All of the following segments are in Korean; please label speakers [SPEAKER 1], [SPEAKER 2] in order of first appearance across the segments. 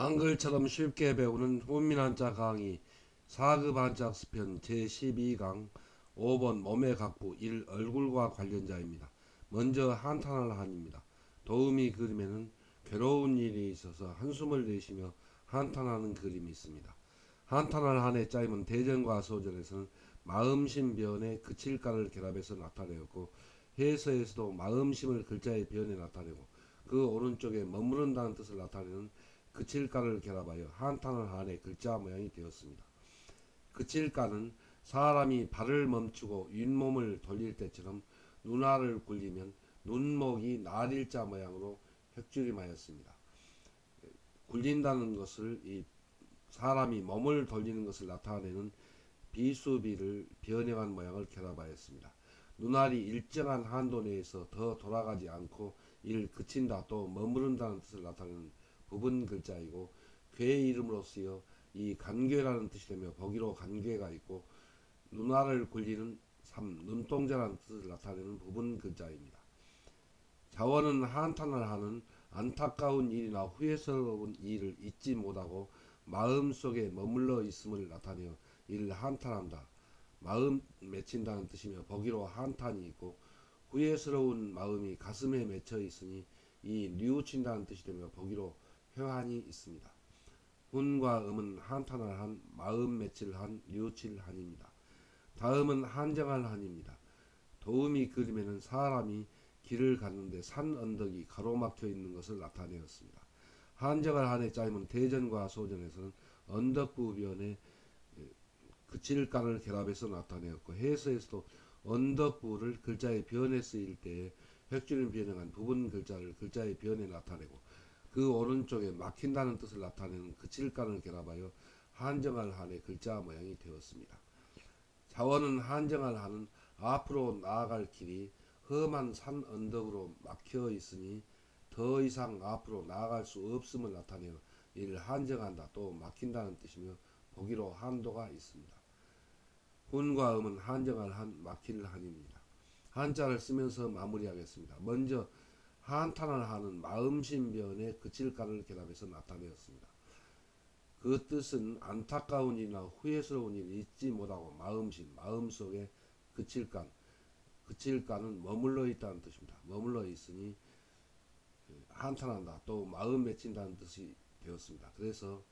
[SPEAKER 1] 한글처럼 쉽게 배우는 훈민한자 강의 4급 한자학습편 제12강 5번 몸의 각부 1 얼굴과 관련자입니다. 먼저 한탄할 한입니다. 도우미 그림에는 괴로운 일이 있어서 한숨을 내쉬며 한탄하는 그림이 있습니다. 한탄할 한의 짜임은 대전과 소전에서는 마음심 변에 그칠간을 결합해서 나타내었고 해서에서도 마음심을 글자의 변에 나타내고 그 오른쪽에 머무른다는 뜻을 나타내는 그칠간을 결합하여 한탄할 한의 글자 모양이 되었습니다. 그칠간은 사람이 발을 멈추고 윗몸을 돌릴 때처럼 눈알을 굴리면 눈목이 날일자 모양으로 획주림하였습니다. 굴린다는 것을 이 사람이 몸을 돌리는 것을 나타내는 비수비를 변형한 모양을 결합하였습니다. 눈알이 일정한 한도 내에서 더 돌아가지 않고 이를 그친다 또 머무른다는 뜻을 나타내는 부분 글자이고 괴의 이름으로 쓰여 이 간괴라는 뜻이 되며 거기로 간괴가 있고 눈알을 굴리는 3 눈동자라는 뜻을 나타내는 부분 글자입니다. 자원은 한탄을 하는 안타까운 일이나 후회스러운 일을 잊지 못하고 마음속에 머물러 있음을 나타내어 이를 한탄한다. 마음 맺힌다는 뜻이며 거기로 한탄이 있고 후회스러운 마음이 가슴에 맺혀 있으니 이 뉘우친다는 뜻이 되며 거기로 회환이 있습니다. 훈과 음은 한탄할 한, 마음 맺힐 한, 뉘우칠 한입니다. 다음은 한정할 한입니다. 도우미 그림에는 사람이 길을 갔는데 산 언덕이 가로막혀 있는 것을 나타내었습니다. 한정할 한의 짜임은 대전과 소전에서는 언덕부변에 그칠간을 결합해서 나타내었고 해서에서도 언덕부를 글자의 변에 쓰일 때에 획주림 변형한 부분 글자를 글자의 변에 나타내고 그 오른쪽에 막힌다는 뜻을 나타내는 그칠간을 결합하여 한정할 한의 글자 모양이 되었습니다. 자원은 한정할 한은 앞으로 나아갈 길이 험한 산 언덕으로 막혀 있으니 더 이상 앞으로 나아갈 수 없음을 나타내어 이를 한정한다 또 막힌다는 뜻이며 보기로 한도가 있습니다. 훈과 음은 한정할 한, 막힐 한입니다. 한자를 쓰면서 마무리하겠습니다. 먼저 한탄할 한은 마음심변에 그칠간을 결합해서 나타내었습니다. 그 뜻은 안타까운 일이나 후회스러운 일을 잊지 못하고 마음심, 마음속에 그칠간, 그칠간은 머물러 있다는 뜻입니다. 머물러 있으니 한탄한다, 또 마음 맺힌다는 뜻이 되었습니다. 그래서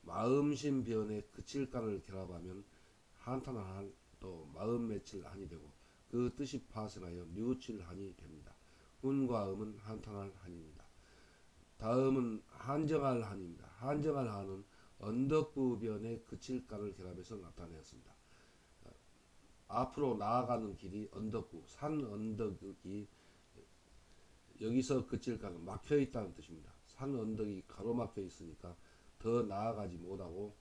[SPEAKER 1] 마음심 변에 그칠간을 결합하면 한탄할 한, 또 마음 맺힐 한이 되고 그 뜻이 파생하여 뉘우칠 한이 됩니다. 훈과 음은 한탄할 한입니다. 다음은 한정할 한입니다. 한정할 한은 언덕부변에 그칠간을 결합해서 나타내었습니다. 앞으로 나아가는 길이 언덕부, 산 언덕이 여기서 그칠간은 막혀 있다는 뜻입니다. 산 언덕이 가로막혀 있으니까 더 나아가지 못하고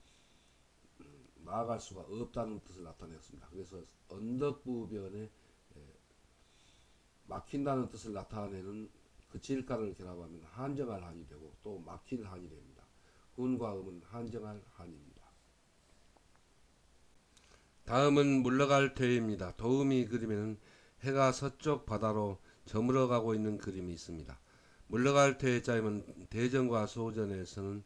[SPEAKER 1] 나아갈 수가 없다는 뜻을 나타냈습니다. 그래서 언덕부변에 막힌다는 뜻을 나타내는 그칠간을 결합하면 한정할 한이 되고 또 막힐 한이 됩니다. 훈과 음은 한정할 한입니다. 다음은 물러갈 태입니다. 도우미 그림에는 해가 서쪽 바다로 저물어가고 있는 그림이 있습니다. 물러갈 태의 짜임은 대전과 소전에서는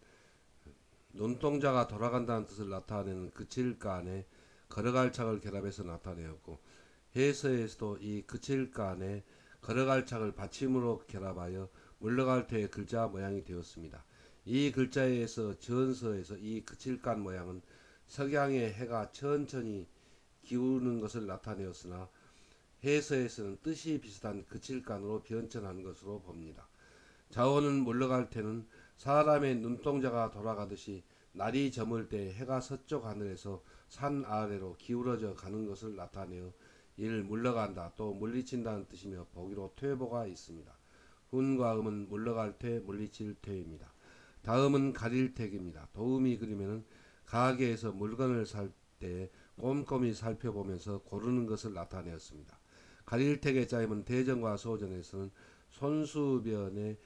[SPEAKER 1] 눈동자가 돌아간다는 뜻을 나타내는 그칠간에 걸어갈 착을 결합해서 나타내었고 해서에서도 이 그칠간에 걸어갈 착을 받침으로 결합하여 물러갈 때의 글자 모양이 되었습니다. 이 글자에서 전서에서 이 그칠간 모양은 석양의 해가 천천히 기우는 것을 나타내었으나 해서에서는 뜻이 비슷한 그칠간으로 변천한 것으로 봅니다. 자원은 물러갈 때는 사람의 눈동자가 돌아가듯이 날이 저물 때 해가 서쪽 하늘에서 산 아래로 기울어져 가는 것을 나타내어 이를 물러간다 또 물리친다는 뜻이며 보기로 퇴보가 있습니다. 훈과 음은 물러갈 때 물리칠 퇴입니다. 다음은 가릴 택입니다. 도우미 그림에는 가게에서 물건을 살 때 꼼꼼히 살펴보면서 고르는 것을 나타내었습니다. 가릴 택의 짜임은 대전과 소전에서는 손수변에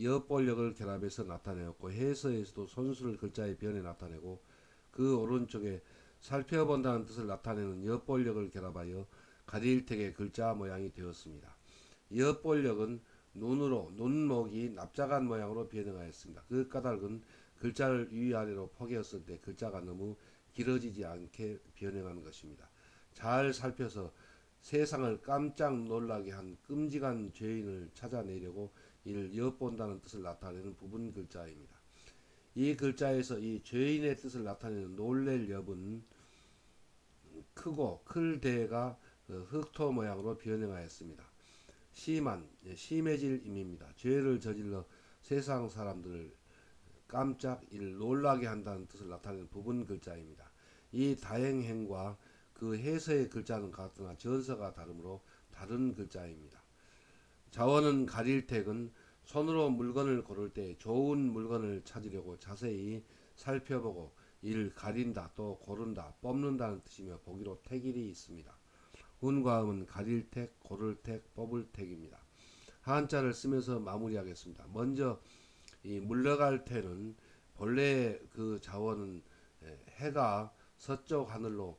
[SPEAKER 1] 여볼력을 결합해서 나타내었고 해서에서도 손수를 글자의 변에 나타내고 그 오른쪽에 살펴본다는 뜻을 나타내는 엿볼력을 결합하여 가릴택의 글자 모양이 되었습니다. 엿볼력은 눈으로 눈목이 납작한 모양으로 변형하였습니다. 그 까닭은 글자를 위아래로 포개었을 때 글자가 너무 길어지지 않게 변형하는 것입니다. 잘 살펴서 세상을 깜짝 놀라게 한 끔찍한 죄인을 찾아내려고 이를 엿본다는 뜻을 나타내는 부분 글자입니다. 이 글자에서 이 죄인의 뜻을 나타내는 놀랄 엽은 크고 클대가 흑토 모양으로 변형하였습니다. 심한, 심해질 임입니다. 죄를 저질러 세상 사람들을 깜짝 놀라게 한다는 뜻을 나타내는 부분 글자입니다. 이 다행행과 그 해서의 글자는 같으나 전서가 다르므로 다른 글자입니다. 자원은 가릴택은 손으로 물건을 고를 때 좋은 물건을 찾으려고 자세히 살펴보고 이를 가린다, 또 고른다, 뽑는다는 뜻이며 보기로 택일이 있습니다. 운과 음은 가릴택, 고를택, 뽑을택입니다. 한자를 쓰면서 마무리하겠습니다. 먼저 이 물러갈 때는 본래 그 자원은 해가 서쪽 하늘로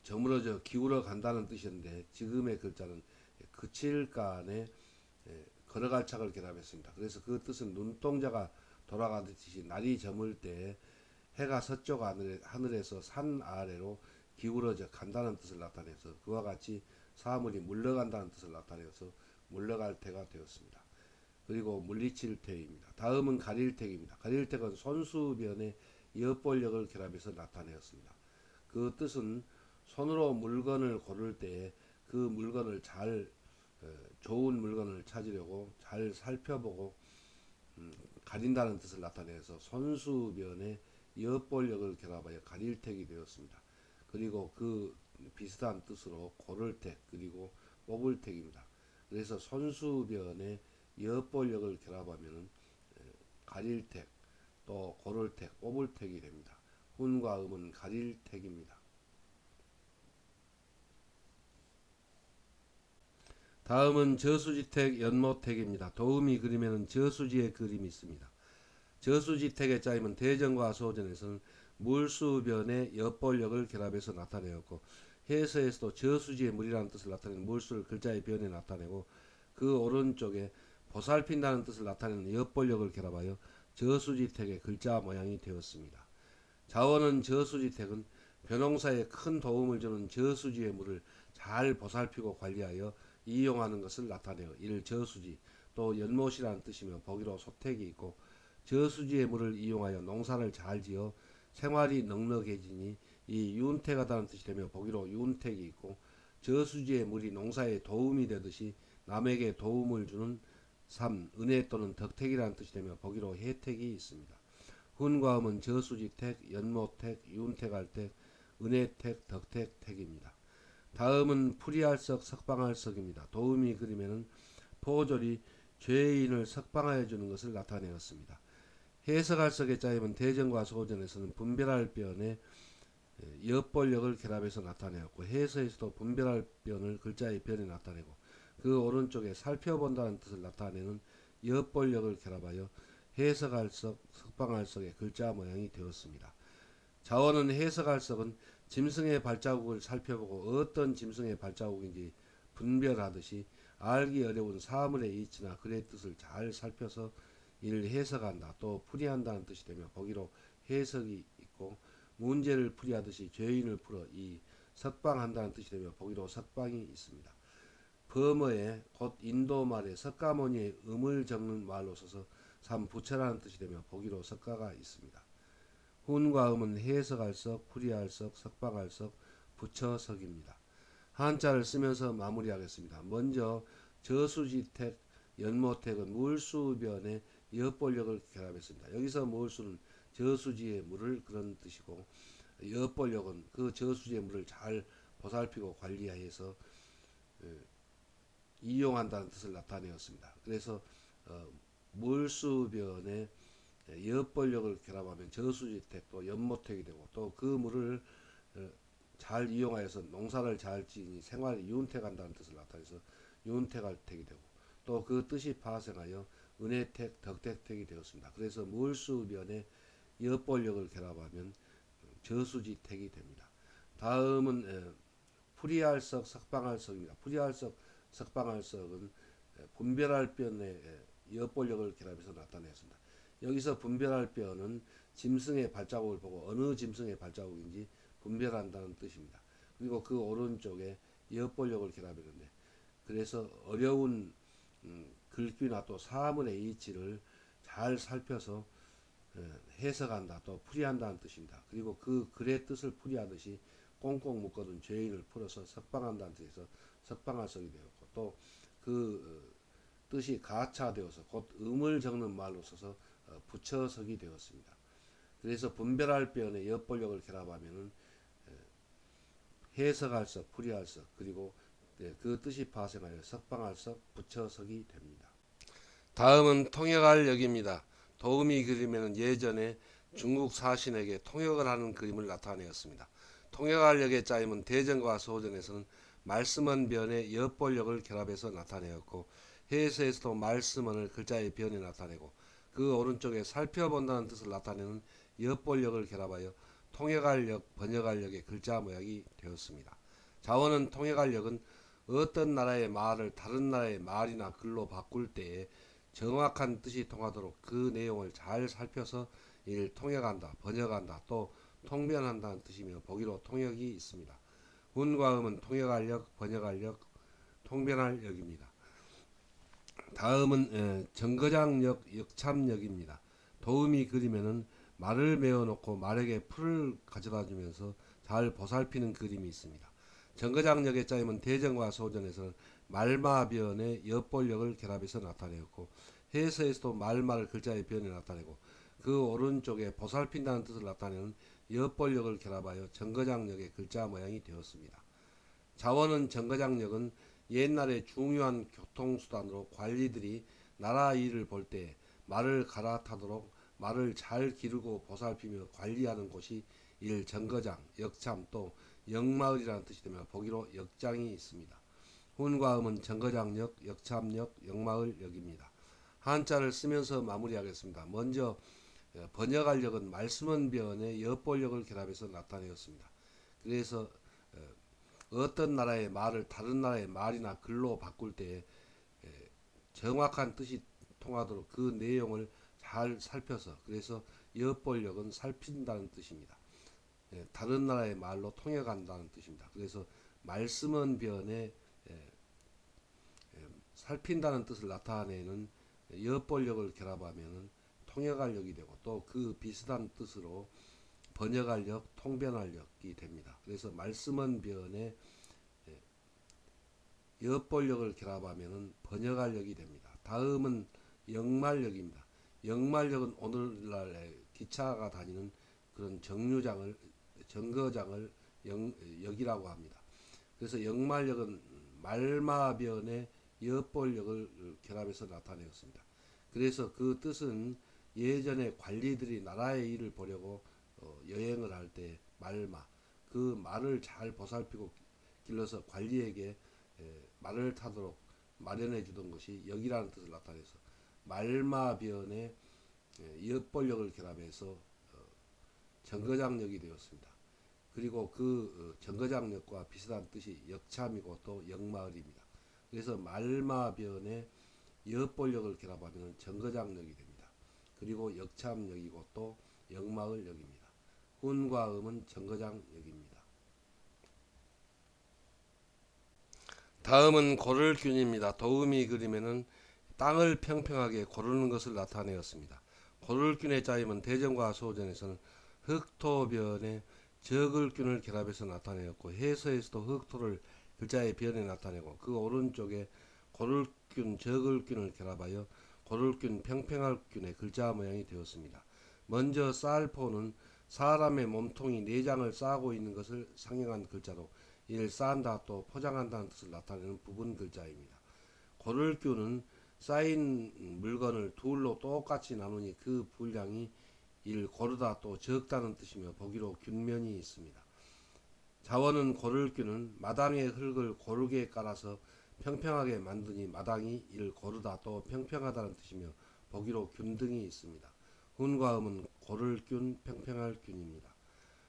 [SPEAKER 1] 저물어져 기울어 간다는 뜻이었는데 지금의 글자는 그칠간에 걸어갈 착을 결합했습니다. 그래서 그 뜻은 눈동자가 돌아가듯이 날이 저물 때 해가 서쪽 하늘에서 산 아래로 기울어져 간다는 뜻을 나타내서 그와 같이 사물이 물러간다는 뜻을 나타내서 물러갈 태가 되었습니다. 그리고 물리칠 태입니다. 다음은 가릴택입니다. 가릴택은 손수변의 엿볼력을 결합해서 나타내었습니다. 그 뜻은 손으로 물건을 고를 때 그 물건을 잘 좋은 물건을 찾으려고 잘 살펴보고 가린다는 뜻을 나타내서 손수변의 엿볼력을 결합하여 가릴택이 되었습니다. 그리고 그 비슷한 뜻으로 고를택 그리고 뽑을택입니다. 그래서 손수변의 엿볼력을 결합하면 가릴택 또 고를택 뽑을택이 됩니다. 훈과 음은 가릴택입니다. 다음은 저수지택 연모택입니다. 도움이 그림에는 저수지의 그림이 있습니다. 저수지택의 짜임은 대전과 소전에서는 물수변의 엿볼력을 결합해서 나타내었고 해서에서도 저수지의 물이라는 뜻을 나타내는 물수를 글자의 변에 나타내고 그 오른쪽에 보살핀다는 뜻을 나타내는 엿볼력을 결합하여 저수지택의 글자 모양이 되었습니다. 자원은 저수지택은 벼농사에 큰 도움을 주는 저수지의 물을 잘 보살피고 관리하여 이용하는 것을 나타내어 이를 저수지 또 연못이라는 뜻이며 보기로 소택이 있고 저수지의 물을 이용하여 농사를 잘 지어 생활이 넉넉해지니 이 윤택하다는 뜻이 되며 보기로 윤택이 있고 저수지의 물이 농사에 도움이 되듯이 남에게 도움을 주는 삶, 은혜 또는 덕택이라는 뜻이 되며 보기로 혜택이 있습니다. 훈과 음은 저수지택, 연모택, 윤택할택, 은혜택, 덕택택입니다. 다음은 풀이할석, 석방할석입니다. 도움이 그림에는 포졸이 죄인을 석방하여 주는 것을 나타내었습니다. 해석할석의 짜임은 대전과 소전에서는 분별할 변에 엿볼력을 결합해서 나타내었고 해서에서도 분별할 변을 글자의 변에 나타내고 그 오른쪽에 살펴본다는 뜻을 나타내는 엿볼력을 결합하여 해석할석, 석방할석의 글자 모양이 되었습니다. 자원은 해석할석은 짐승의 발자국을 살펴보고 어떤 짐승의 발자국인지 분별하듯이 알기 어려운 사물의 이치나 글의 뜻을 잘 살펴서 이를 해석한다 또 풀이한다는 뜻이 되며 보기로 해석이 있고 문제를 풀이하듯이 죄인을 풀어 이 석방한다는 뜻이 되며 보기로 석방이 있습니다. 범어에 곧 인도말에 석가모니의 음을 적는 말로 써서 삼부처라는 뜻이 되며 보기로 석가가 있습니다. 훈과 음은 해석할석, 풀이할석, 석방할석, 부처석입니다. 한자를 쓰면서 마무리하겠습니다. 먼저 저수지택, 연모택은 물수변에 엿볼력을 결합했습니다. 여기서 물수는 저수지의 물을 그런 뜻이고 엿볼력은 그 저수지의 물을 잘 보살피고 관리해서 이용한다는 뜻을 나타내었습니다. 그래서 물수변에 엿볼력을 결합하면 저수지택 또 연모택이 되고 또 그 물을 잘 이용하여서 농사를 잘 지니 생활이 윤택한다는 뜻을 나타내서 윤택할택이 되고 또 그 뜻이 파생하여 은혜택, 덕택택이 되었습니다. 그래서 물수변에 엿볼력을 결합하면 저수지택이 됩니다. 다음은 풀이할석, 석방할석입니다. 풀이할석, 석방할석은 분별할 변의 엿볼력을 결합해서 나타냈습니다. 여기서 분별할 변은 짐승의 발자국을 보고 어느 짐승의 발자국인지 분별한다는 뜻입니다. 그리고 그 오른쪽에 엿볼력을 결합했는데, 그래서 어려운 글귀나 또 사문의 이치를 잘 살펴서 해석한다, 또 풀이한다는 뜻입니다. 그리고 그 글의 뜻을 풀이하듯이 꽁꽁 묶어둔 죄인을 풀어서 석방한다는 뜻에서 석방할석이 되었고, 또 그 뜻이 가차되어서 곧 음을 적는 말로 써서 붙여석이 되었습니다. 그래서 분별할 변의 엿볼력을 결합하면은 해석할석, 풀이할석, 그리고 그 뜻이 파생하여 석방할석, 붙여석이 됩니다. 다음은 통역할역입니다. 도우미 그림에는 예전에 중국 사신에게 통역을 하는 그림을 나타내었습니다. 통역할역의 짜임은 대전과 소전에서는 말씀은 변의 엿볼력을 결합해서 나타내었고, 해서에서도 말씀은을 글자의 변에 나타내고, 그 오른쪽에 살펴본다는 뜻을 나타내는 엿볼력을 결합하여 통역할역, 번역할역의 글자 모양이 되었습니다. 자원은 통역할역은 어떤 나라의 말을 다른 나라의 말이나 글로 바꿀 때에 정확한 뜻이 통하도록 그 내용을 잘 살펴서 이를 통역한다, 번역한다, 또 통변한다는 뜻이며 보기로 통역이 있습니다. 운과 음은 통역할역, 번역할역, 통변할역입니다. 다음은 정거장역, 역참역입니다. 도우미 그림에는 말을 메어놓고 말에게 풀을 가져다 주면서 잘 보살피는 그림이 있습니다. 정거장역의 짜임은 대전과 소전에서는 말마변의 엿볼력을 결합해서 나타내었고, 해서에서도 말말을 글자의 변에 나타내고, 그 오른쪽에 보살핀다는 뜻을 나타내는 엿볼력을 결합하여 정거장역의 글자 모양이 되었습니다. 자원은 정거장역은 옛날에 중요한 교통수단으로 관리들이 나라 일을 볼 때 말을 갈아타도록 말을 잘 기르고 보살피며 관리하는 곳이 일 정거장, 역참, 또 역마을이라는 뜻이 되며 보기로 역장이 있습니다. 훈과 음은 정거장역, 역참역, 역마을역입니다. 한자를 쓰면서 마무리하겠습니다. 먼저 번역할역은 말씀은 변의 엿볼력을 결합해서 나타내었습니다. 그래서 어떤 나라의 말을 다른 나라의 말이나 글로 바꿀 때 정확한 뜻이 통하도록 그 내용을 잘 살펴서, 그래서 엿볼력은 살핀다는 뜻입니다. 다른 나라의 말로 통역한다는 뜻입니다. 그래서 말씀은 변에 살핀다는 뜻을 나타내는 엿볼력을 결합하면 통역할역이 되고, 또 그 비슷한 뜻으로 번역할역, 통변할역이 됩니다. 그래서 말씀은 변에 엿볼력을 결합하면 번역할역이 됩니다. 다음은 역말역입니다. 역말역은 오늘날 기차가 다니는 그런 정거장을 역이라고 합니다. 그래서 역말역은 말마변의 엿볼력을 결합해서 나타내었습니다. 그래서 그 뜻은 예전에 관리들이 나라의 일을 보려고 여행을 할 때 말마, 그 말을 잘 보살피고 길러서 관리에게 말을 타도록 마련해 주던 것이 역이라는 뜻을 나타내서 말마변의 엿볼력을 결합해서 정거장역이 되었습니다. 그리고 그 정거장역과 비슷한 뜻이 역참이고 또 역마을입니다. 그래서 말마변의 엿볼력을 결합하면 정거장역이 됩니다. 그리고 역참역이고 또 역마을역입니다. 훈과 음은 정거장역입니다. 다음은 고를균입니다. 도우미 그림에는 땅을 평평하게 고르는 것을 나타내었습니다. 고를균의 짜임은 대전과 소전에서는 흑토변에 적을균을 결합해서 나타내었고, 해서에서도 흑토를 글자의 변에 나타내고, 그 오른쪽에 고를균, 적을균을 결합하여 고를균, 평평할균의 글자 모양이 되었습니다. 먼저 쌀포는 사람의 몸통이 내장을 싸고 있는 것을 상징한 글자로 이를 쌓는다, 또 포장한다는 뜻을 나타내는 부분 글자입니다. 고를균은 쌓인 물건을 둘로 똑같이 나누니 그 분량이 일 고르다, 또 적다는 뜻이며 보기로 균면이 있습니다. 자원은 고를균은 마당의 흙을 고르게 깔아서 평평하게 만드니 마당이 일 고르다, 또 평평하다는 뜻이며 보기로 균등이 있습니다. 훈과 음은 고를균, 평평할균입니다.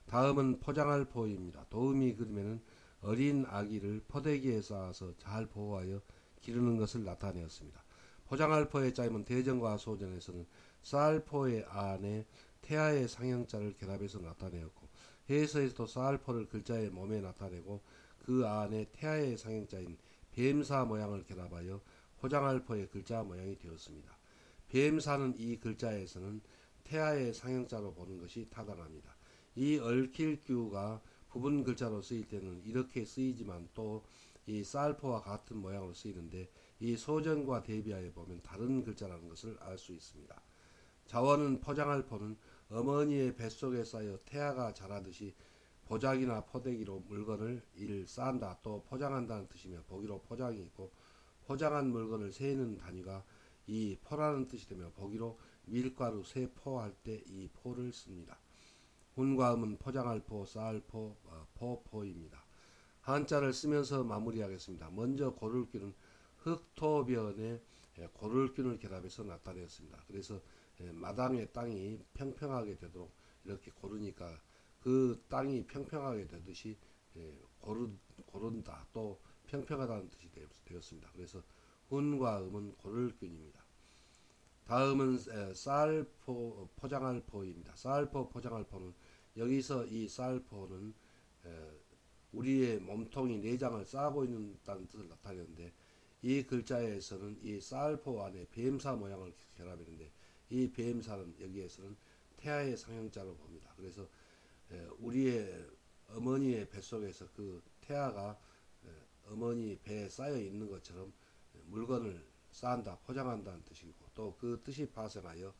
[SPEAKER 1] 다음은 포장할 포입니다. 도우미 그림에는 어린 아기를 포대기에 쌓아서 잘 보호하여 기르는 것을 나타내었습니다. 포장할 포의 짜임은 대전과 소전에서는 쌀포의 안에 태아의 상형자를 결합해서 나타내었고, 해서에서도 쌀포를 글자의 몸에 나타내고 그 안에 태아의 상형자인 뱀사 모양을 결합하여 포장할 포의 글자 모양이 되었습니다. 뱀사는 이 글자에서는 태아의 상형자로 보는 것이 타당합니다. 이 얽힐규가 부분 글자로 쓰일 때는 이렇게 쓰이지만 또 이 쌀포와 같은 모양으로 쓰이는데 이 소전과 대비하여 보면 다른 글자라는 것을 알 수 있습니다. 자원은 포장할 포는 어머니의 뱃속에 쌓여 태아가 자라듯이 보자기나 포대기로 물건을 싼다 또 포장한다는 뜻이며 보기로 포장이 있고 포장한 물건을 세는 단위가 이 포라는 뜻이 되며 보기로 밀가루 세포할 때 이 포를 씁니다. 훈과 음은 포장할 포, 쌓을 포, 포입니다. 한자를 쓰면서 마무리하겠습니다. 먼저 고를귀는 흙토변에 고를균을 결합해서 나타냈습니다. 그래서 마당의 땅이 평평하게 되도록 이렇게 고르니까 그 땅이 평평하게 되듯이 고른다 또 평평하다는 뜻이 되었습니다. 그래서 훈과 음은 고를균입니다. 다음은 쌀포 포장할 포입니다. 쌀포 포장할 포는 여기서 이 쌀포는 우리의 몸통이 내장을 싸고 있다는 뜻을 나타내는데 이 글자에서는 이 쌀포 안에 뱀사 모양을 결합했는데 이 뱀사는 여기에서는 태아의 상형자로 봅니다. 그래서 우리의 어머니의 뱃속에서 그 태아가 어머니 배에 쌓여 있는 것처럼 물건을 쌓는다, 포장한다는 뜻이고 또 그 뜻이 파생하여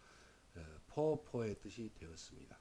[SPEAKER 1] 포포의 뜻이 되었습니다.